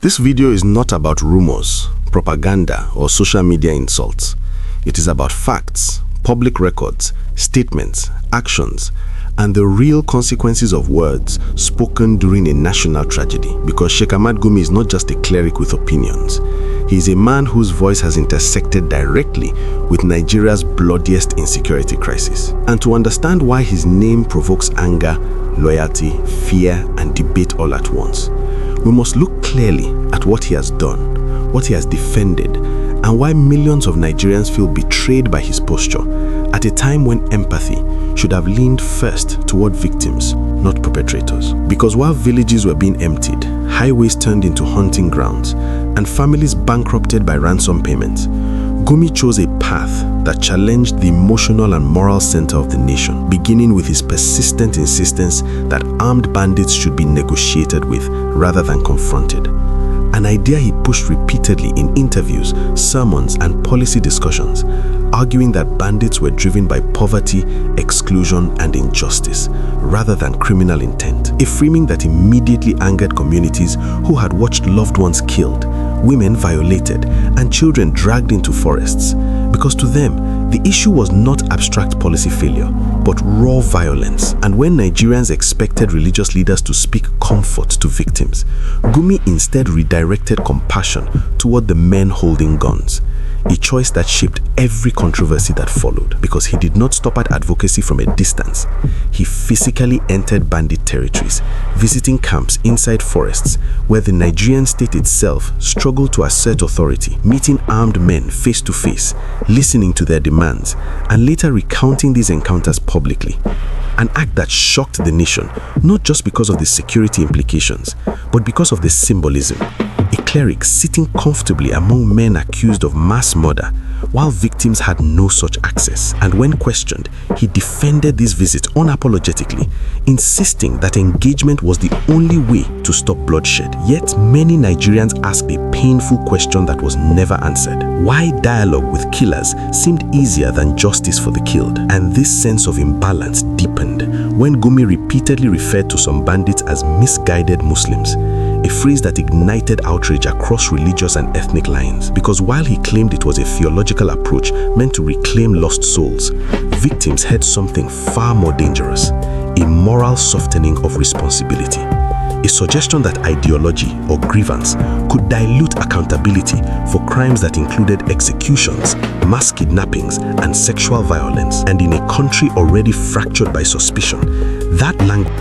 This video is not about rumors, propaganda, or social media insults. It is about facts, public records, statements, actions, and the real consequences of words spoken during a national tragedy. Because Sheikh Ahmad Gumi is not just a cleric with opinions. He is a man whose voice has intersected directly with Nigeria's bloodiest insecurity crisis. And to understand why his name provokes anger, loyalty, fear, and debate all at once, we must look clearly at what he has done, what he has defended, and why millions of Nigerians feel betrayed by his posture at a time when empathy should have leaned first toward victims, not perpetrators. Because while villages were being emptied, highways turned into hunting grounds, and families bankrupted by ransom payments, Gumi chose a path that challenged the emotional and moral center of the nation, beginning with his persistent insistence that armed bandits should be negotiated with rather than confronted. An idea he pushed repeatedly in interviews, sermons, and policy discussions, arguing that bandits were driven by poverty, exclusion, and injustice, rather than criminal intent. A framing that immediately angered communities who had watched loved ones killed, women violated, and children dragged into forests. Because to them, the issue was not abstract policy failure, but raw violence. And when Nigerians expected religious leaders to speak comfort to victims, Gumi instead redirected compassion toward the men holding guns. A choice that shaped every controversy that followed, because he did not stop at advocacy from a distance. He physically entered bandit territories, visiting camps inside forests where the Nigerian state itself struggled to assert authority, meeting armed men face to face, listening to their demands, and later recounting these encounters publicly. An act that shocked the nation, not just because of the security implications, but because of the symbolism. A cleric sitting comfortably among men accused of mass murder, while victims had no such access. And when questioned, he defended this visit unapologetically, insisting that engagement was the only way to stop bloodshed. Yet many Nigerians asked a painful question that was never answered. Why dialogue with killers seemed easier than justice for the killed? And this sense of imbalance deepened when Gumi repeatedly referred to some bandits as misguided Muslims, a phrase that ignited outrage across religious and ethnic lines. Because while he claimed it was a theological approach meant to reclaim lost souls, victims heard something far more dangerous: a moral softening of responsibility. A suggestion that ideology or grievance could dilute accountability for crimes that included executions, mass kidnappings, and sexual violence. And in a country already fractured by suspicion, that language